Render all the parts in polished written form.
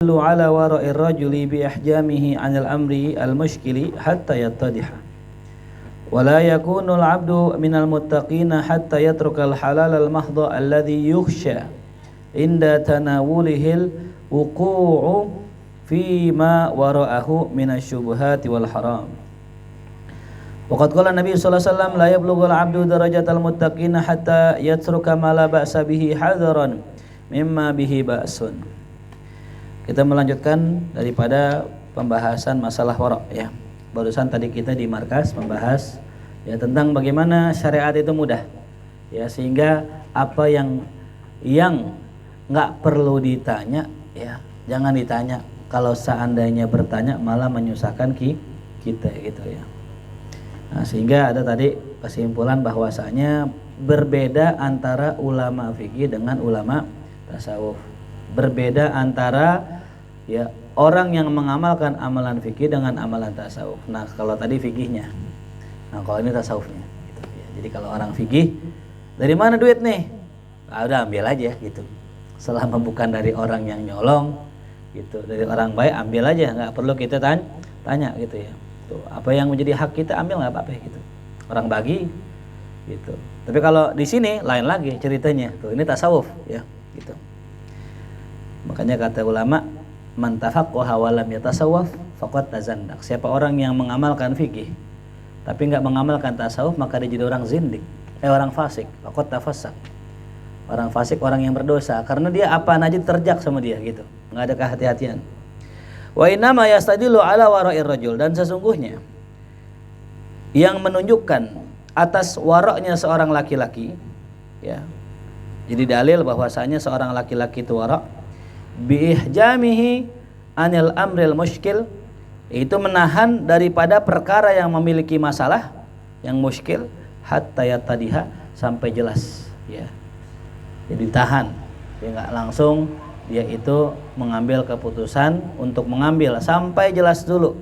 على وراء الرجل بإحجامه عن الأمر المشكل حتى يتضح ولا يكون العبد من المتقين حتى يترك الحلال المحض الذي يخشى عند تناوله الوقوع فيما وراءه من الشبهات والحرام. وقد قال النبي صلى الله عليه وسلم لا يبلغ العبد درجة المتقين حتى يترك ما لا بأس به حذرا مما به بأس. Kita melanjutkan daripada pembahasan masalah wara' ya. Barusan tadi kita di markas membahas ya tentang bagaimana syariat itu mudah. Ya, sehingga apa yang enggak perlu ditanya ya, jangan ditanya. Kalau seandainya bertanya malah menyusahkan kita gitu ya. Nah, sehingga ada tadi kesimpulan bahwasanya berbeda antara ulama fikih dengan ulama tasawuf. Berbeda antara ya orang yang mengamalkan amalan fikih dengan amalan tasawuf. Nah, kalau tadi fikihnya, nah kalau ini tasawufnya gitu ya. Jadi kalau orang fikih, dari mana duit nih? Nah, udah ambil aja gitu. Selama bukan dari orang yang nyolong gitu, dari orang baik ambil aja, nggak perlu kita tanya gitu ya. Tuh, apa yang menjadi hak kita ambil nggak apa-apa gitu. Orang bagi gitu. Tapi kalau di sini lain lagi ceritanya. Tuh, ini tasawuf ya gitu. Makanya kata ulama, man tafaqqaha wa lam yatasawwaf faqad tazandak. Siapa orang yang mengamalkan fikih tapi enggak mengamalkan tasawuf, maka dia jadi orang zindik, orang fasik, faqad tafassak. Orang fasik, orang yang berdosa karena dia apa aja terjak sama dia gitu. Enggak ada kehati-hatian. Wa inna ma yastadilu ala wara'ir rajul, dan sesungguhnya yang menunjukkan atas wara'nya seorang laki-laki ya. Jadi dalil bahwasanya seorang laki-laki itu wara' biihjamihi anil amril muskil, itu menahan daripada perkara yang memiliki masalah yang muskil hatta yatadiha, sampai jelas ya. Jadi tahan, dia enggak langsung dia itu mengambil keputusan untuk mengambil sampai jelas dulu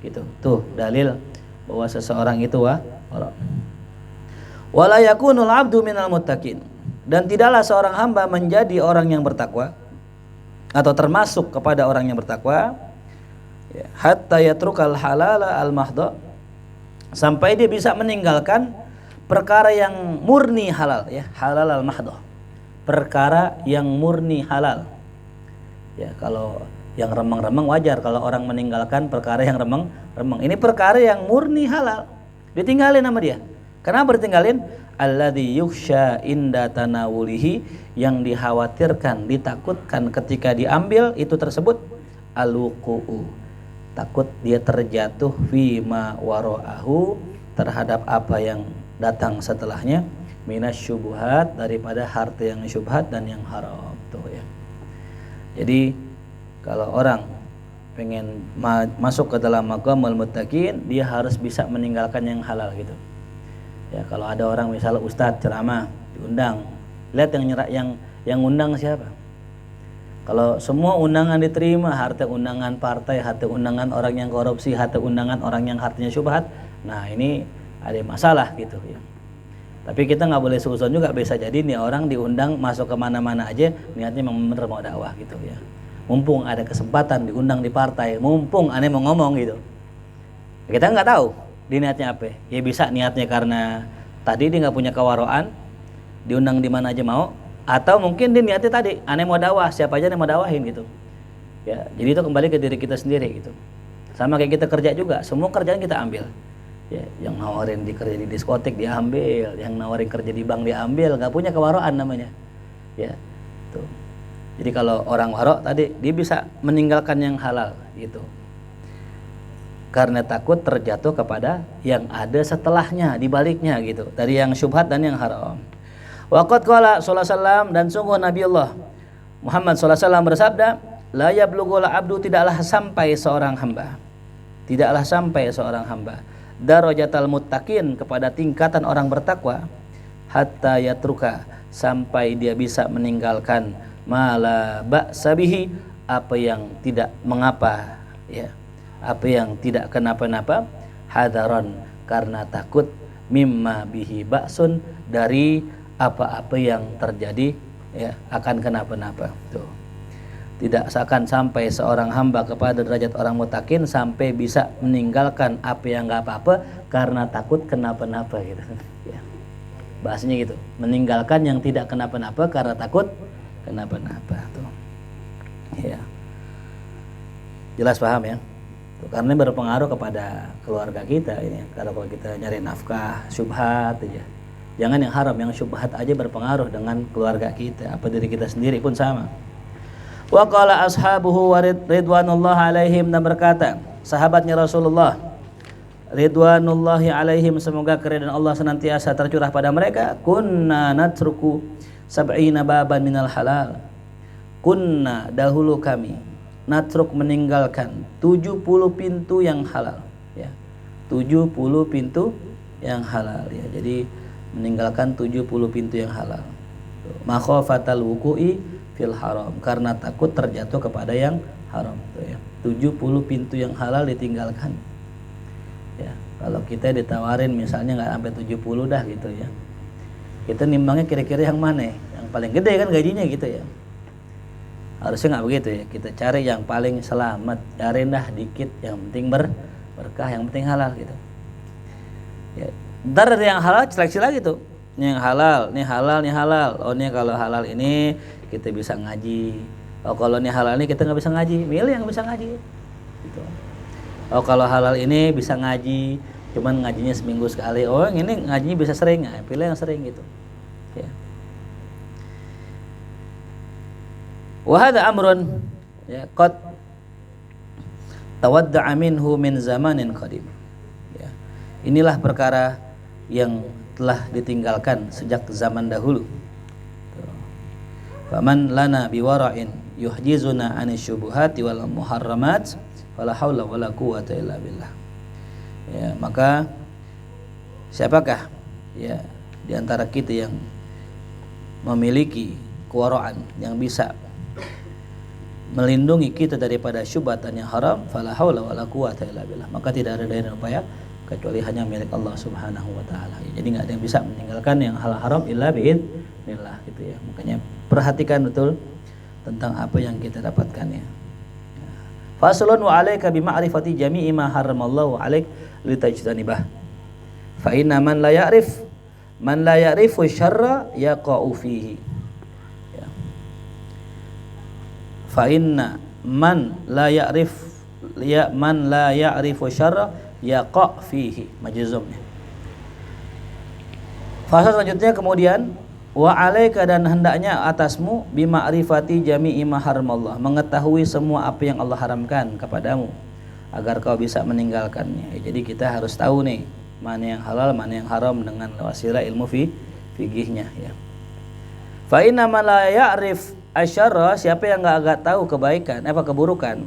gitu. Tuh dalil bahwa seseorang itu wala yakunul abdu minal muttaqin, dan tidaklah seorang hamba menjadi orang yang bertakwa atau termasuk kepada orang yang bertakwa ya, hatta yatrukal halala al mahdha, sampai dia bisa meninggalkan perkara yang murni halal ya, halal al mahdha, perkara yang murni halal ya. Kalau yang remeng-remeng wajar kalau orang meninggalkan perkara yang remeng-remeng. Ini perkara yang murni halal ditinggalin sama dia. Kenapa ditinggalin? Alladzi yukhsha inda tanawulihi, yang dikhawatirkan, ditakutkan ketika diambil itu tersebut, alwuquu, takut dia terjatuh fima wara'ahu, terhadap apa yang datang setelahnya, minasyubuhat, daripada harta yang syubhat dan yang haram tuh ya. Jadi kalau orang pengen masuk ke dalam maqamul muttaqin, dia harus bisa meninggalkan yang halal gitu. Ya, kalau ada orang misalnya ustadz ceramah diundang, lihat yang undang siapa. Kalau semua undangan diterima, harta undangan partai, harta undangan orang yang korupsi, harta undangan orang yang hartanya syubhat, nah ini ada masalah gitu ya. Tapi kita nggak boleh suuzon juga, bisa jadi nih orang diundang masuk kemana-mana aja niatnya memang bener mau dakwah gitu ya. Mumpung ada kesempatan diundang di partai, mumpung aneh mau ngomong gitu, kita nggak tahu dia niatnya apa. Ya bisa niatnya karena tadi dia nggak punya kewaraan, diundang di mana aja mau, atau mungkin dia niatnya tadi aneh mau dakwah, siapa aja yang mau dakwahin gitu ya. Jadi itu kembali ke diri kita sendiri gitu. Sama kayak kita kerja juga, semua kerjaan kita ambil ya. Yang nawarin di kerja di diskotik diambil, yang nawarin kerja di bank diambil, nggak punya kewaraan namanya ya tuh. Jadi kalau orang waro tadi dia bisa meninggalkan yang halal gitu karena takut terjatuh kepada yang ada setelahnya, di baliknya gitu, dari yang syubhat dan yang haram. Waqad qala sallallahu alaihi wasallam, dan sungguh Nabi Allah Muhammad sallallahu alaihi wasallam bersabda, la yablughul abdu, tidaklah sampai seorang hamba darajatal muttaqin, kepada tingkatan orang bertakwa, hatta yatruka, sampai dia bisa meninggalkan mala ba'sa bihi, apa yang tidak mengapa ya, apa yang tidak kenapa-napa, hadaron, karena takut, mimma bihi ba'sun, dari apa-apa yang terjadi ya akan kenapa-napa tuh. Tidak akan sampai seorang hamba kepada derajat orang mutakin sampai bisa meninggalkan apa yang nggak apa-apa karena takut kenapa-napa gitu. Ya. Bahasanya gitu, meninggalkan yang tidak kenapa-napa karena takut kenapa-napa tuh. Ya. Jelas paham ya? Tuh, karena berpengaruh kepada keluarga kita ini. Kalau kita nyari nafkah, syubhat aja. Jangan yang haram, yang syubhat aja berpengaruh dengan keluarga kita, apa diri kita sendiri pun sama. Wa qala ashabuhu wa ridwanullah alaihim, dan berkata sahabatnya Rasulullah ridwanullahi alaihim, semoga keridhaan Allah senantiasa tercurah pada mereka, kunna natruku sab'ina baban minal halal. Kunna, dahulu kami, natruk, meninggalkan 70 pintu yang halal ya. 70 pintu yang halal ya. Jadi meninggalkan 70 pintu yang halal. Makhafatal wuqu'i fil haram, karena takut terjatuh kepada yang haram tuh ya. 70 pintu yang halal ditinggalkan. Ya, kalau kita ditawarin misalnya nggak sampai 70 dah gitu ya. Kita nimbangnya kira-kira yang mana? Yang paling gede kan gajinya gitu ya. Harusnya nggak begitu ya. Kita cari yang paling selamat, cari dah dikit, yang penting berkah, yang penting halal gitu. Ya, ntar dari yang halal seleksi lagi tuh. Ini yang halal, ini halal, ini halal. Oh ini kalau halal ini kita bisa ngaji. Oh kalau ini halal ini kita nggak bisa ngaji, milih yang bisa ngaji. Gitu. Oh kalau halal ini bisa ngaji, cuman ngajinya seminggu sekali. Oh yang ini ngajinya bisa sering, nah, pilih yang sering gitu. Ya. Wahada amrun ya qad tawadda'a minhu min zamanin qadim. Ya. Inilah perkara yang telah ditinggalkan sejak zaman dahulu. Faman lana biwara'in yuhjizuna 'anil syubuhati wal muharramat wala haula wala quwwata illa billah. Ya, maka siapakah ya di antara kita yang memiliki kewara'an yang bisa melindungi kita daripada syubhatan yang haram, fala haula wala quwwata illa billah. Maka tidak ada daya dan upaya kecuali hanya milik Allah Subhanahu wa taala. Jadi enggak ada yang bisa meninggalkan yang hal haram illa biidznillah gitu ya. Makanya perhatikan betul tentang apa yang kita dapatkan ya. Faslun wa 'alaika bi ma'rifati jami'i ma haramallahu 'alaik litajtanibah. Fa inna man la ya'rifu syarra yaqa'u fihi. Ya. Fa inna man la ya'rifu syarra yaqa' fihi, majzumnya. Fasa selanjutnya kemudian wa 'alaika, dan hendaknya atasmu bima'rifati jami'i ma haramallah, mengetahui semua apa yang Allah haramkan kepadamu agar kau bisa meninggalkannya. Jadi kita harus tahu nih mana yang halal, mana yang haram dengan wasilah ilmu fikihnya ya. Fa inna man la ya'rif asyarra, siapa yang enggak tahu kebaikan, keburukan,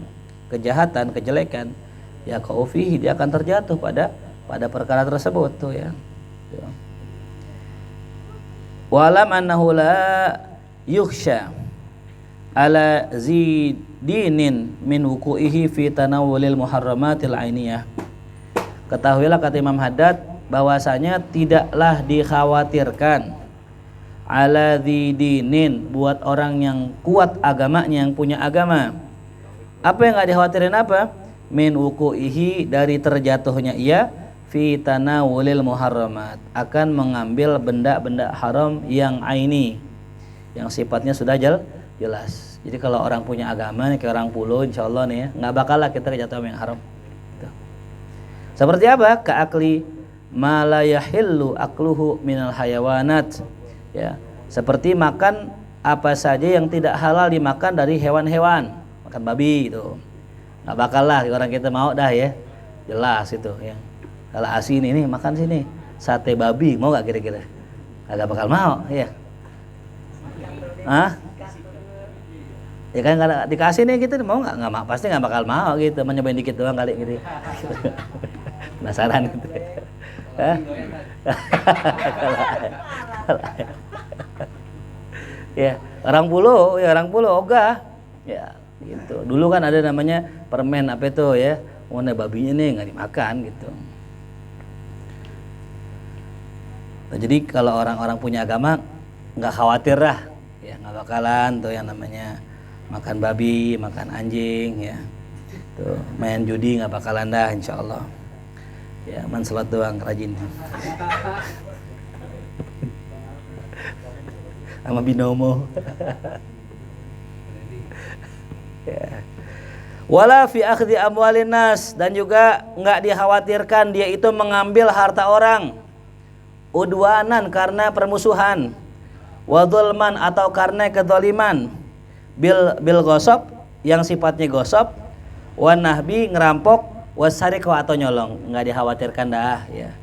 kejahatan, kejelekan, ya kau fihi, dia akan terjatuh pada perkara tersebut tuh ya. Walam annahu la yukhsha ala zidinin min wuku'ihi fi tanawulil muharramatil ainiyah. Ketahuilah, kata Imam Haddad, bahwasanya tidaklah dikhawatirkan ala zidinin, buat orang yang kuat agamanya, yang punya agama. Apa yang enggak dikhawatirin apa? Min wuku'ihi, dari terjatuhnya ia fi tanawulil muharramat, akan mengambil benda-benda haram yang aini, yang sifatnya sudah jelas. Jadi kalau orang punya agama nih, kayak orang pulau, insyaallah nih ya, nggak bakal lah kita jatuh yang haram. Gitu. Seperti apa? Ka'akli ma la yahillu akluhu minal hayawanat. Ya, seperti makan apa saja yang tidak halal dimakan dari hewan-hewan, makan babi itu. Nggak bakal lah orang kita mau dah ya. Jelas itu ya. Kalau asin ini makan sini sate babi, mau gak kira-kira? Agak bakal mau ya. Ya kan kalau dikasih nih gitu, mau nggak mau, pasti nggak bakal mau gitu, mencobain dikit doang kali gitu. Penasaran gitu. Ya orang pulau ogah ya gitu. Dulu kan ada namanya permen apa itu ya, mana babinya nih nggak dimakan gitu. Nah, jadi kalau orang-orang punya agama nggak khawatir lah, ya nggak bakalan tuh yang namanya makan babi, makan anjing, ya. Tuh, main judi nggak bakalan dah, insya Allah. Ya, main slot doang rajin. Sama binomo. Ya. Wala fi akhdhi amwalin nas, dan juga nggak dikhawatirkan dia itu mengambil harta orang udwanan karena permusuhan, wadulman atau karena kezaliman, bil gosop yang sifatnya gosop, wanahbi ngerampok, wasariqah atau nyolong, nggak dikhawatirkan dah ya.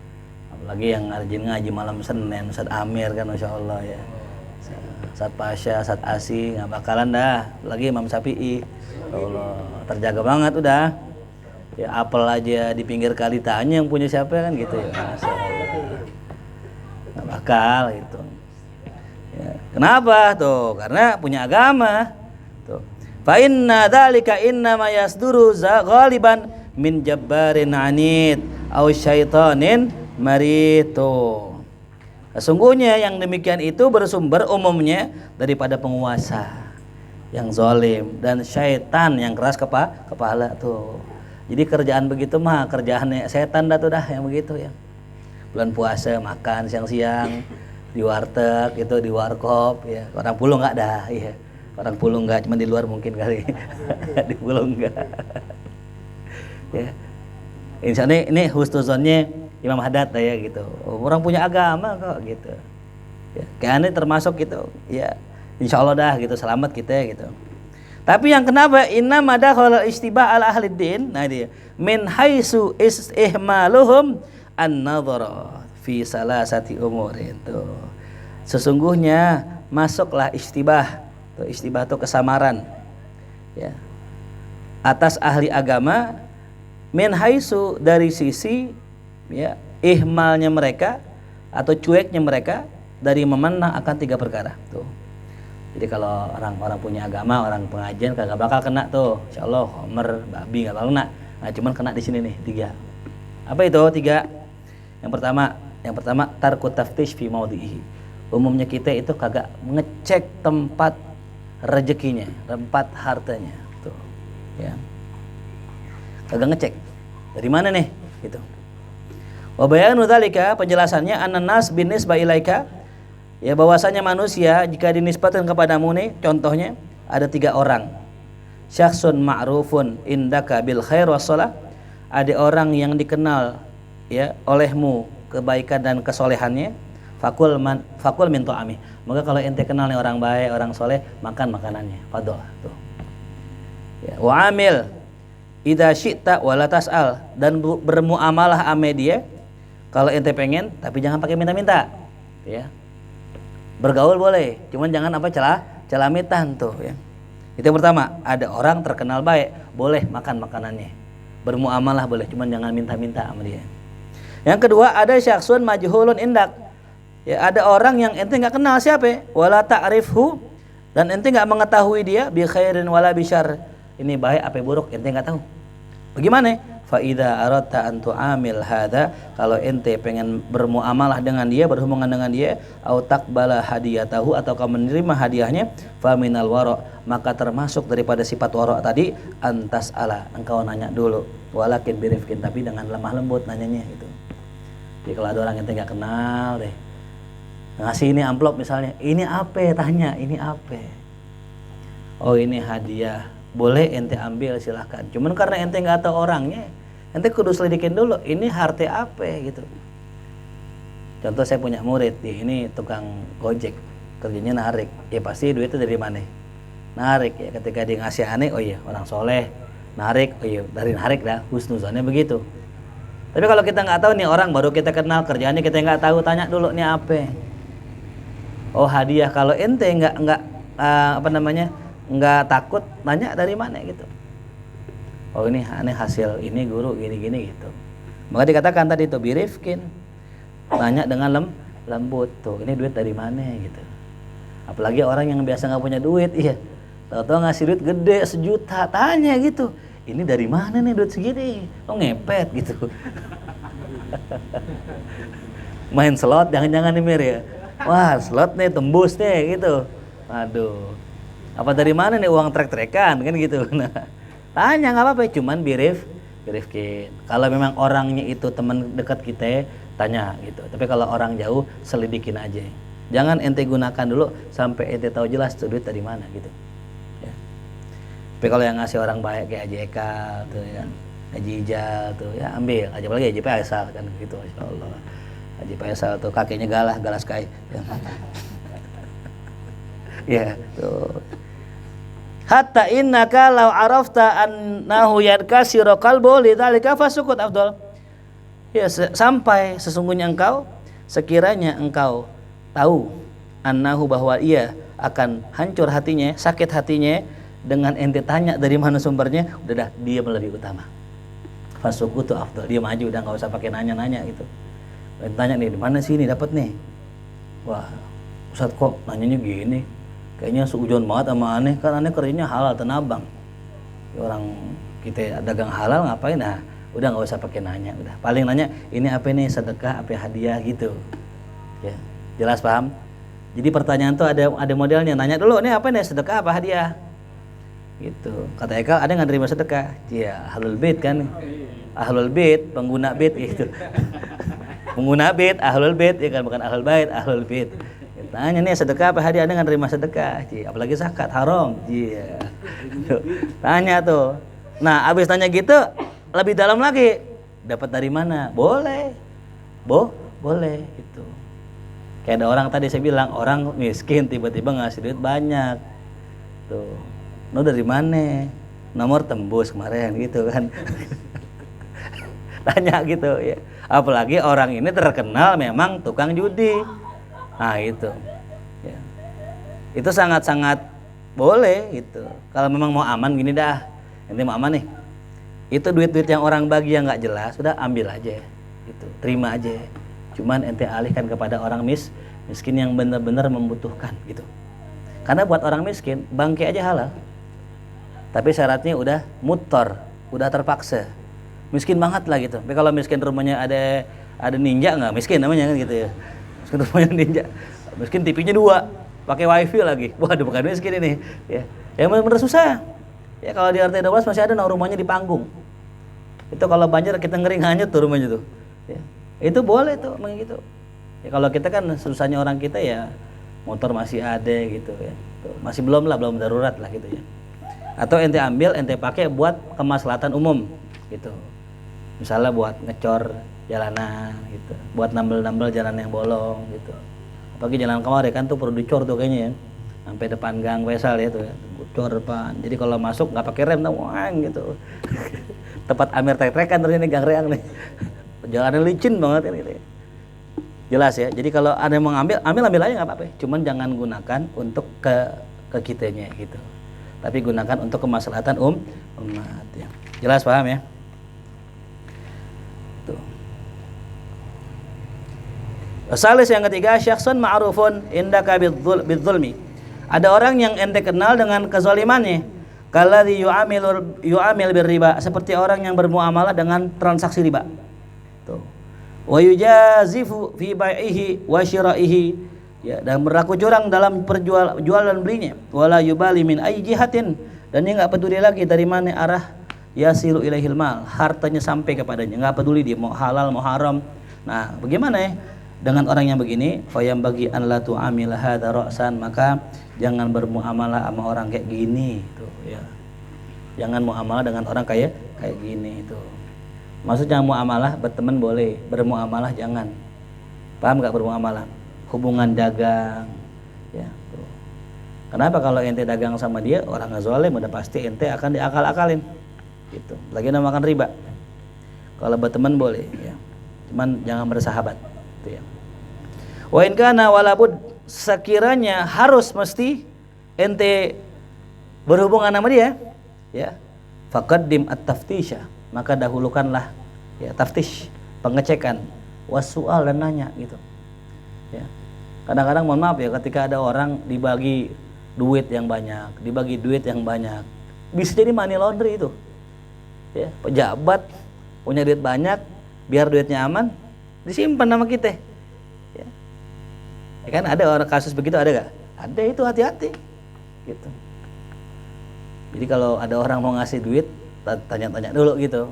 Apalagi yang rajin ngaji malam Senin, Ustaz Amir kan Masya Allah ya, Ustaz Pasha, Ustaz Asi, nggak bakalan dah. Lagi Imam Syafi'i, Allah terjaga banget udah ya. Apel aja di pinggir kali tanya yang punya siapa kan gitu ya, Masya Allah. Nggak bakal gitu ya. Kenapa tuh? Karena punya agama tuh. Fa inna dzalika innama yasduru ghaliban min jabbarin anid au syaitanin marid. Sesungguhnya yang demikian itu bersumber umumnya daripada penguasa yang zalim dan syaitan yang keras kepala tuh. Jadi kerjaan begitu mah kerjaannya setan dah tuh dah yang begitu ya. Bulan puasa makan siang-siang di warteg itu, di warkop ya. Orang Pulau enggak dah ya. Orang Pulau enggak, cuma di luar mungkin kali. Di Pulau enggak. Ya. Insya Allah ini husnuzonnya Imam Haddad ya gitu. Orang punya agama kok gitu. Ya, kayaknya termasuk gitu. Ya, insya Allah dah gitu, selamat kita gitu. Tapi yang kenapa inna madakhala istibah al ahli din, nah dia min haitsu ihmaluhum an-nadhara fi salasati umurin tuh. Sesungguhnya masuklah istibah. Tuh, istibah itu kesamaran. Ya. Atas ahli agama min haitsu dari sisi ya ihmalnya mereka atau cueknya mereka dari memandang akan 3 perkara tuh. Jadi kalau orang-orang punya agama, orang pengajian kagak bakal kena tuh, insyaallah homer, babi nggak bakal kena. Nah, cuman kena di sini nih 3. Apa itu 3? Yang pertama tarku taftish fi maudhihi. Umumnya kita itu kagak ngecek tempat rezekinya, tempat hartanya tuh. Ya. Kagak ngecek. Dari mana nih? Gitu. Wa bayanu dzalika, penjelasannya annas binisba ilaika, ya bahwasanya manusia jika dinisbatkan kepadamu nih, contohnya ada 3 orang. Syakhsun ma'rufun indaka bil khair wassalah, ada orang yang dikenal ya olehmu kebaikan dan kesolehannya, fakul min ta'ami, maka kalau ente kenal nih orang baik, orang soleh, makan makanannya, fadhol tuh. Ya, wa amil idza syi'ta wala tas'al, dan bermuamalah ame dia kalau ente pengen, tapi jangan pakai minta-minta ya. Bergaul boleh, cuman jangan apa celamitan tuh ya. Itu yang pertama, ada orang terkenal baik, boleh makan makanannya. Bermuamalah boleh, cuman jangan minta-minta sama dia. Yang kedua, ada syakhsun majhulun indak. Ya, ada orang yang ente enggak kenal siapa, wala ta'rifhu, dan ente enggak mengetahui dia bi khairin wala bi syarr. Ini baik apa buruk ente enggak tahu. Bagaimana? Fa idza aradta an tu'amil hadza, kalau ente pengen bermuamalah dengan dia, berhubungan dengan dia, au taqbala hadiyatahu, atau kau menerima hadiahnya, fa minal wara, maka termasuk daripada sifat wara tadi, antas ala, engkau nanya dulu, walakin birifkin, tapi dengan lemah lembut nanyanya gitu. Jadi kalau ada orang ente enggak kenal deh, ngasih ini amplop misalnya, ini apa? Tanya, ini apa? Oh, ini hadiah. Boleh ente ambil silahkan. Cuman karena ente nggak tahu orangnya, ente kudu selidikin dulu. Ini harta apa gitu. Contoh saya punya murid, ini tukang gojek, kerjanya narik. Ya pasti duitnya dari mana? Narik ya. Ketika dia ngasih aneh, oh iya orang soleh. Narik, oh iya dari narik dah. Husnuzonnya begitu. Tapi kalau kita nggak tahu nih orang, baru kita kenal, kerjaannya kita nggak tahu, tanya dulu nih apa? Oh hadiah. Kalau ente nggak nggak takut, nanya dari mana gitu. Oh ini aneh hasil ini guru gini-gini gitu. Maka dikatakan tadi itu birifkin, nanya dengan lembut tuh, ini duit dari mana gitu. Apalagi orang yang biasa nggak punya duit, iya, tahu-tahu ngasih duit gede 1 juta, tanya gitu, ini dari mana nih duit segini? Oh ngepet gitu. Main slot jangan-jangan nih Mir ya. Wah slot nih tembus nih gitu. Aduh. Apa dari mana nih uang trek-trekan kan gitu. Nah, tanya nggak apa-apa, cuman birifkin. Kalau memang orangnya itu teman dekat kita, tanya gitu. Tapi kalau orang jauh, selidikin aja. Jangan ente gunakan dulu sampai ente tahu jelas tuh duit dari mana gitu. Ya. Tapi kalau yang ngasih orang baik kayak Haji Eka tuh ya, Haji Ijal tuh ya ambil aja, apalagi Haji Faisal kan gitu, Masya Allah. Haji Faisal tuh kakeknya galas kai. Ya tuh. Hatta innaka law arafta annahu yankasiru qalbu lidzalika fasukut afdal. Ya sampai sesungguhnya engkau, sekiranya engkau tahu annahu bahwa ia akan hancur hatinya, sakit hatinya dengan ente tanya dari mana sumbernya, udah dah diam lebih utama. Fasukutu afdal, diam aja udah, enggak usah pakai nanya-nanya gitu. Tanya nih, di mana sih ini dapat nih? Wah, Ustaz kok nanyanya gini? Kayaknya seujon banget sama aneh, kan aneh kerjanya halal tenabang. Orang kita dagang halal ngapain? Nah, udah nggak usah pakai nanya, udah. Paling nanya ini apa nih, sedekah, apa hadiah gitu. Ya, jelas paham? Jadi pertanyaan tuh ada modelnya, nanya dulu ini apa nih, sedekah apa hadiah? Gitu. Kata Eka, ada nggak nerima sedekah? Iya, ahlul bait kan? Ahlul bait, pengguna bait gitu. Pengguna bait, ahlul bait ya kan, bukan ahlul bait, ahlul bait. Tanya nih sedekah apa hadiah, ada nggak nerima sedekah? Apalagi zakat haram. Iya. Tanya tuh. Nah, abis tanya gitu, lebih dalam lagi. Dapat dari mana? Boleh. Boleh gitu. Kayak ada orang tadi saya bilang, orang miskin tiba-tiba ngasih duit banyak. Tuh. Lo dari mana? Nomor tembus kemarin gitu kan. Tanya gitu ya. Apalagi orang ini terkenal memang tukang judi. Nah itu ya. Itu sangat-sangat boleh gitu. Kalau memang mau aman gini dah, ente mau aman nih, itu duit-duit yang orang bagi yang nggak jelas udah ambil aja gitu, terima aja. Cuman ente alihkan kepada orang miskin yang benar-benar membutuhkan gitu. Karena buat orang miskin bangke aja halal, tapi syaratnya udah mutor, udah terpaksa, miskin banget lah gitu. Tapi kalau miskin rumahnya ada ninja, nggak miskin namanya kan gitu ya. Miskin rumahnya ninja, miskin TV-nya 2, pakai wifi lagi. Waduh, bukan miskin ini ya. Yang benar-benar susah ya. Kalau di RT 12 masih ada rumahnya di panggung, itu kalau banjir kita ngering hanyut tuh rumahnya tuh ya. Itu boleh tuh begitu ya. Kalau kita kan susahnya orang kita ya, motor masih ada gitu ya tuh, masih belum darurat lah gitu ya. Atau ente ambil, ente pakai buat kemaslahatan umum gitu, misalnya buat ngecor jalanan gitu, buat nambel-nambel jalan yang bolong gitu. Apalagi jalan kemarin kan tuh perlu dicor tuh kayaknya ya, sampai depan gang Faisal ya tuh ya, cor depan. Jadi kalau masuk nggak pakai rem tuh, wang gitu. Tempat Amir trek-trekan terus ini gang reang nih. Jalannya licin banget kan gitu. Jelas ya. Jadi kalau ada yang mau ambil aja nggak apa-apa. Cuman jangan gunakan untuk ke kitanya gitu. Tapi gunakan untuk kemaslahatan umat ya. Jelas paham ya? Salis yang ketiga, syakhsun ma'rufun indaka bidzulmi. Ada orang yang ente kenal dengan kezalimannya. Kalladzi yu'amil birriba, seperti orang yang bermuamalah dengan transaksi riba. Tuh. Wa yujazifu fi bai'ihi wa syira'ihi. Ya, dan berlaku curang dalam jual dan belinya. Wala yubali min ayyi jihatin, dan dia enggak peduli lagi dari mana arah yasilu ilaihil mal, hartanya sampai kepadanya, enggak peduli dia mau halal mau haram. Nah, bagaimana ya? Dengan orang yang begini, fayam bagi an la tu'amil hadza ra'san, maka jangan bermuamalah sama orang kayak gini tuh ya. Jangan muamalah dengan orang kayak gini itu. Maksudnya muamalah berteman boleh, bermuamalah jangan. Paham enggak bermuamalah? Hubungan dagang ya tuh. Kenapa kalau ente dagang sama dia orang zalim, udah pasti ente akan diakal-akalin gitu. Lagi namakan riba. Kalau berteman boleh ya. Cuman jangan bersahabat. Ya. Wa in kana walabud, sekiranya harus mesti ente berhubungan sama dia ya, faqaddim at-taftisha, maka dahulukanlah ya taftish, pengecekan, wasu'al, dan nanya gitu ya. Kadang-kadang mohon maaf ya, ketika ada orang dibagi duit yang banyak, bisa jadi money laundry itu ya. Pejabat punya duit banyak, biar duitnya aman disimpan nama kita ya. Ya kan ada orang kasus begitu, ada gak? Ada, itu hati-hati gitu. Jadi kalau ada orang mau ngasih duit, tanya-tanya dulu gitu,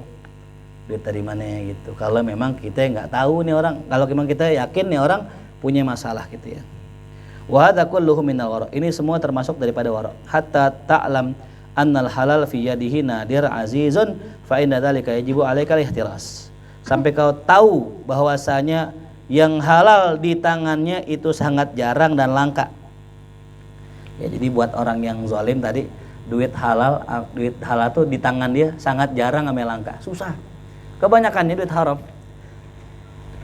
duit dari mana gitu. Kalau memang kita nggak tahu nih orang, kalau memang kita yakin nih orang punya masalah gitu ya. Wa hadza kulluhu minal wara'. Ini semua termasuk daripada wara'. Hatta ta'lam annal halal fi yadihi nadir azizun fa inna dzalika yajibu 'alaikal ihtiras. Sampai kau tahu bahwasanya yang halal di tangannya itu sangat jarang dan langka. Ya, jadi buat orang yang zalim tadi, duit halal tuh di tangan dia sangat jarang sama langka, susah. Kebanyakannya duit haram.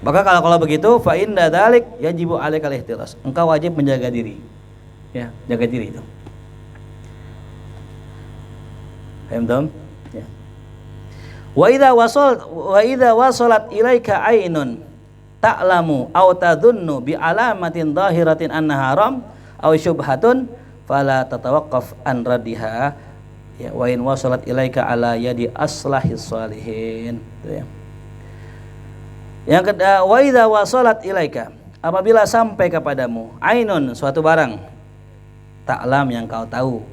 Maka kalau begitu fa inda dzalik yajibu 'alaikal ihtiras. Engkau wajib menjaga diri. Ya, jaga diri itu. Paham dong? Ya. Wa idza wasalat ilaika ainun ta'lamu aw tadhunnu bi alamatin dhahiratin anna haram aw syubhatun fala tatawaqqaf an radiha. Ya, wa in wasalat ilaika ala yadi aslahis salihin. Itu ya. Yang kedua, wa idza wasalat ilaika, apabila sampai kepadamu ainun, suatu barang, ta'lam yang kau tahu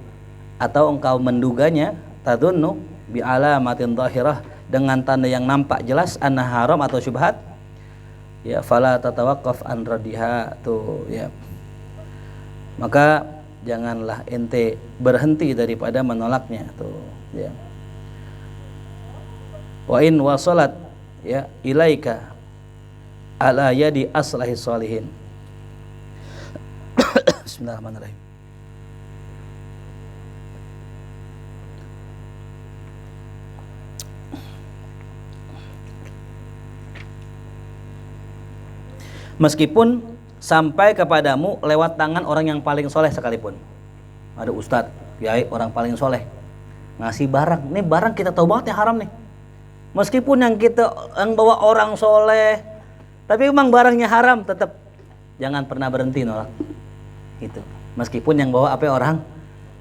atau engkau menduganya, tadunnu bi alamatin dhahirah, dengan tanda yang nampak jelas, anna haram atau syubhat, ya fala tatawaqqaf an radiha, tuh ya. Maka janganlah ente berhenti daripada menolaknya, tuh ya. Wa in wasalat ya ilaika ala yadi aslahis salihin. Bismillahirrahmanirrahim. Meskipun sampai kepadamu lewat tangan orang yang paling soleh sekalipun. Ada ustadz, kiai, orang paling soleh ngasih barang. Ini barang kita tahu banget ya haram nih. Meskipun yang bawa orang soleh, tapi memang barangnya haram, tetap jangan pernah berhenti nolak. Gitu. Meskipun yang bawa apa orang,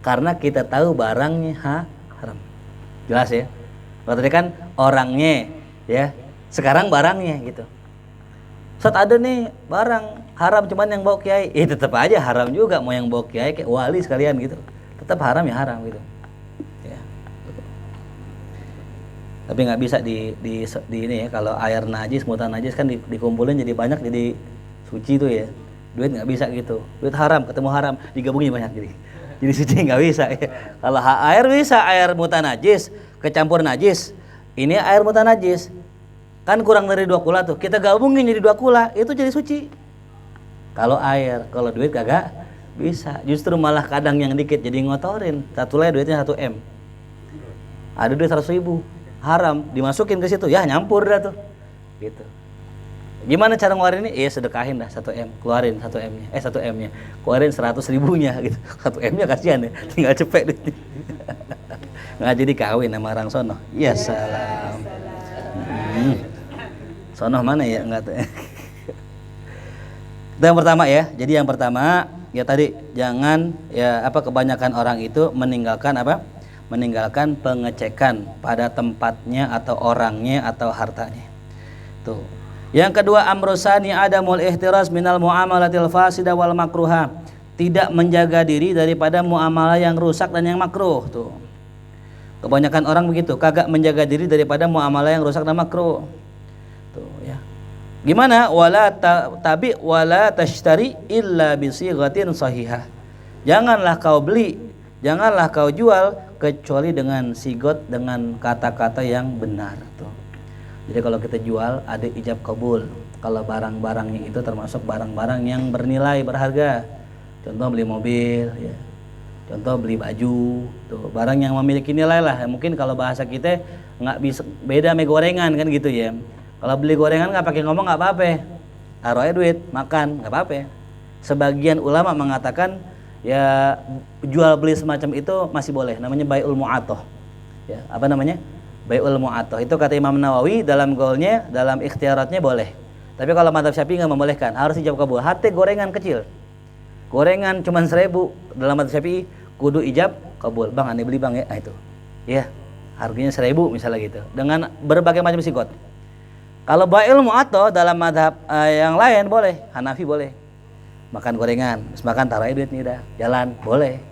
karena kita tahu barangnya haram. Jelas ya. Kalau tadi kan orangnya, ya. Sekarang barangnya gitu. Saat ada nih barang haram, cuman yang bawa kiai, tetap aja haram juga. Mau yang bawa kiai kayak wali sekalian gitu, tetap haram ya haram gitu. Ya. Tapi nggak bisa di ini ya, kalau air najis, mutan najis kan dikumpulin jadi banyak jadi suci tuh ya. Duit nggak bisa gitu, duit haram ketemu haram digabungin banyak jadi suci nggak bisa ya. Kalau air bisa, air mutan najis kecampur najis, ini air mutan najis kan kurang dari 2 kula tuh, kita gabungin jadi 2 kula, itu jadi suci. Kalau air, kalau duit kagak bisa, justru malah kadang yang dikit jadi ngotorin. Satu lay duitnya 1 M, ada duit 100.000 haram, dimasukin ke situ, ya nyampur dah tuh, gitu. Gimana cara ngeluarin ini? Sedekahin dah 1 M, keluarin 1 M-nya, 1 M-nya, keluarin 100.000-nya gitu. 1 M-nya kasihan ya, tinggal cepet duitnya. Nggak jadi kawin sama orang sono. Ya salam. Sono mana ya? Enggak tuh. Itu yang pertama ya. Jadi yang pertama ya tadi, jangan ya kebanyakan orang itu meninggalkan meninggalkan pengecekan pada tempatnya atau orangnya atau hartanya. Tuh. Yang kedua, amrusani adamul ihtiras minal muamalatil fasida wal makruha. Tidak menjaga diri daripada muamalah yang rusak dan yang makruh. Tuh. Kebanyakan orang begitu, kagak menjaga diri daripada muamalah yang rusak dan makruh. Tuh ya. Gimana? Wala tashtari illa bisighatin sahihah. Janganlah kau beli, janganlah kau jual kecuali dengan sigot, dengan kata-kata yang benar tuh. Jadi kalau kita jual ada ijab kabul. Kalau barang-barangnya itu termasuk barang-barang yang bernilai, berharga. Contoh beli mobil ya. Contoh beli baju, tuh barang yang memiliki nilai lah. Mungkin kalau bahasa kita nggak bisa beda sama gorengan kan gitu ya. Kalau beli gorengan nggak pakai ngomong nggak apa-apa, taruh aja duit makan nggak apa-apa. Sebagian ulama mengatakan ya jual beli semacam itu masih boleh, namanya bai'ul mu'atoh. Ya, apa namanya? Bai'ul mu'atoh. Itu kata Imam Nawawi dalam gaulnya, dalam ikhtiaratnya boleh. Tapi kalau madzhab Syafi'i nggak membolehkan, harus ijab kabul. Hati gorengan kecil. Gorengan cuma 1.000 dalam madzhab Syafi'i kudu ijab kabul. Bang, aneh beli bang ya, itu. Ya, harganya 1.000 misalnya gitu. Dengan berbagai macam sigot. Kalau bai'ul mu'atoh dalam madzhab yang lain boleh, Hanafi boleh. Makan gorengan, terus makan taruh duit nih dah, jalan boleh.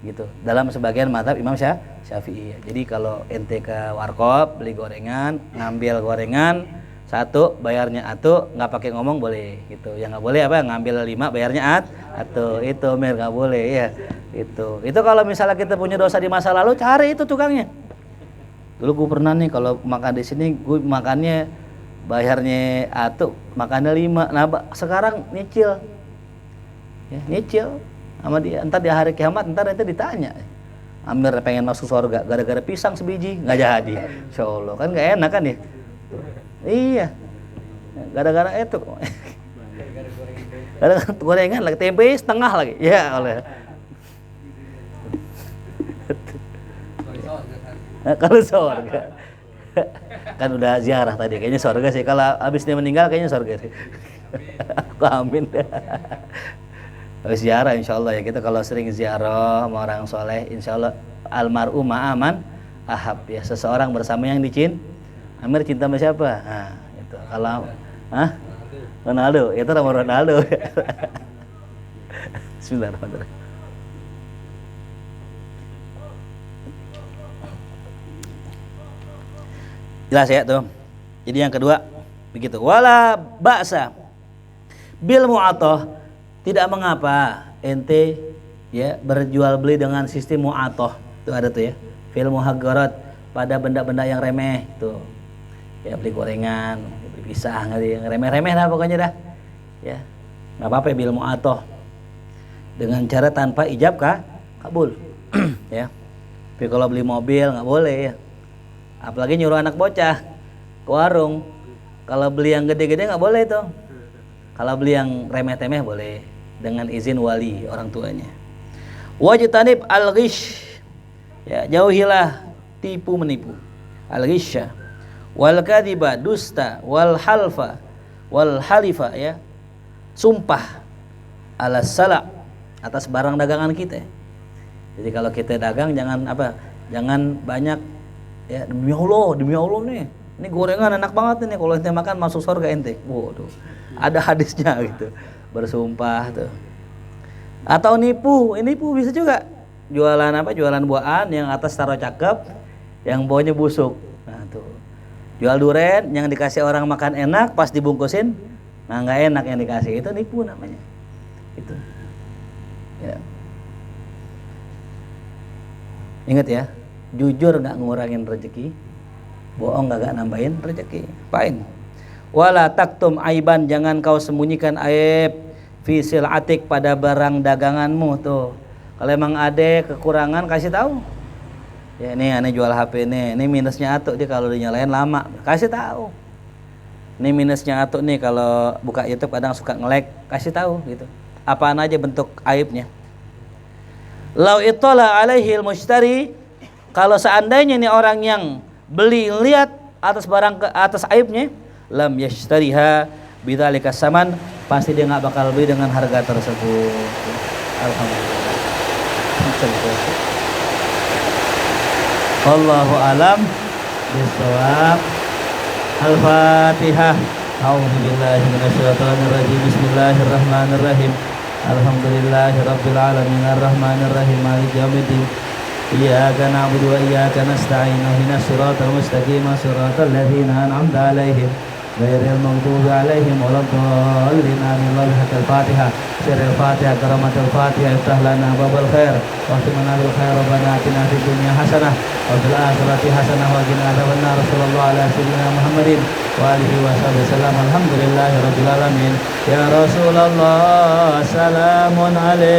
gitu. Dalam sebagian mazhab Imam Syafi'i. Jadi kalau ente ke warkop beli gorengan, ngambil gorengan satu bayarnya atu, nggak pakai ngomong boleh gitu. Yang nggak boleh apa? Ngambil 5 bayarnya atu. Itu mir nggak boleh ya. Itu kalau misalnya kita punya dosa di masa lalu, cari itu tukangnya. Dulu gue pernah nih kalau makan di sini gue makannya bayarnya atu, makannya 5. Nah sekarang nyicil, ya, nyicil sama dia. Entar di hari kiamat entar itu ditanya, Amir pengen masuk surga gara-gara pisang sebiji nggak jadi. Insya Allah kan nggak enak kan ya. Iya, gara-gara itu, gara-gara gorengan lagi tempe setengah lagi, ya oleh. Kalau surga kan udah ziarah tadi, kayaknya surga sih. Kalau habis dia meninggal kayaknya surga sih. Aku amin. Habis ziarah insya Allah ya, kita kalau sering ziarah sama orang soleh, insya Allah almarhum ma'aman ahab ya, seseorang bersama yang dicintai. Amir cinta sama siapa? Nah, itu kalau Ronaldo, itu nama Ronaldo. Bismillahirrahmanirrahim. Jelas ya tuh. Jadi yang kedua begitu. Wala ba'sa bil mu'atoh, tidak mengapa ente ya berjual beli dengan sistem mu'atoh. Itu ada tuh ya. Fil muhaggarat, pada benda-benda yang remeh tuh. Ya beli gorengan, beli pisang, yang remeh-remeh lah pokoknya dah. Ya. Enggak apa-apa bil mu'atoh. Dengan cara tanpa ijab kabul. Ya. Tapi kalau beli mobil enggak boleh ya. Apalagi nyuruh anak bocah ke warung. Kalau beli yang gede-gede nggak boleh tuh. Kalau beli yang remeh-temeh boleh dengan izin wali orang tuanya. Wajtanib al-ghish, ya jauhilah tipu menipu. Al-ghishya wal kadhiba, dusta, wal halfa wal halifa, ya sumpah ala sala, atas barang dagangan kita. Jadi kalau kita dagang jangan jangan banyak. Ya demi Allah nih, ini gorengan enak banget nih, kalau ente makan masuk surga ente. Waduh, ada hadisnya gitu, bersumpah tuh. Atau nipu bisa juga. Jualan buahan yang atas taruh cakep, yang bawahnya busuk. Nah tuh, jual duren yang dikasih orang makan enak, pas dibungkusin, nah nggak enak yang dikasih, itu nipu namanya. Itu. Ya. Ingat ya. Jujur nggak ngurangin rezeki, bohong nggak nambahin rezeki. Fine. Wala taktum aiban, jangan kau sembunyikan aib fi sil'atik, pada barang daganganmu tuh. Kalau emang ada kekurangan kasih tahu. Ya ini aneh jual HP ini minusnya atuh dia kalau dinyalain lama, kasih tahu. Ini minusnya atuh nih kalau buka YouTube kadang suka nge-lag, kasih tahu gitu. Apaan aja bentuk aibnya. Lau ittala alaihil mushtari, kalau seandainya nih orang yang beli lihat atas barang atas aibnya, lam yashtariha bidzalika saman, pasti dia nggak bakal beli dengan harga tersebut. Alhamdulillah. Wallahu alam bisawab. Al-Fatihah. A'udzubillahi minasyaitonir rajim. Bismillahirrahmanirrahim. Alhamdulillahirabbil alamin arrahmanir rahim maliki yaumiddin. Iyyaka na'budu wa iyyaka nasta'in ihdinas siratal mustaqim siratal ladzina an'amta 'alaihim ghairil maghdubi 'alaihim waladdallin. Amin. Al-Fatihah. Sirrul Fatihah, karamatul Fatihah, iftah lana babal khair wa khtimna bil khair, rabbana atina fid dunya hasanah wa fil akhirati hasanah wa qina adzabannar. Sallallahu ala sayyidina Muhammadin wa alihi wa sallam. Alhamdulillahirabbil alamin. Ya Rasulullah, salamun alaik.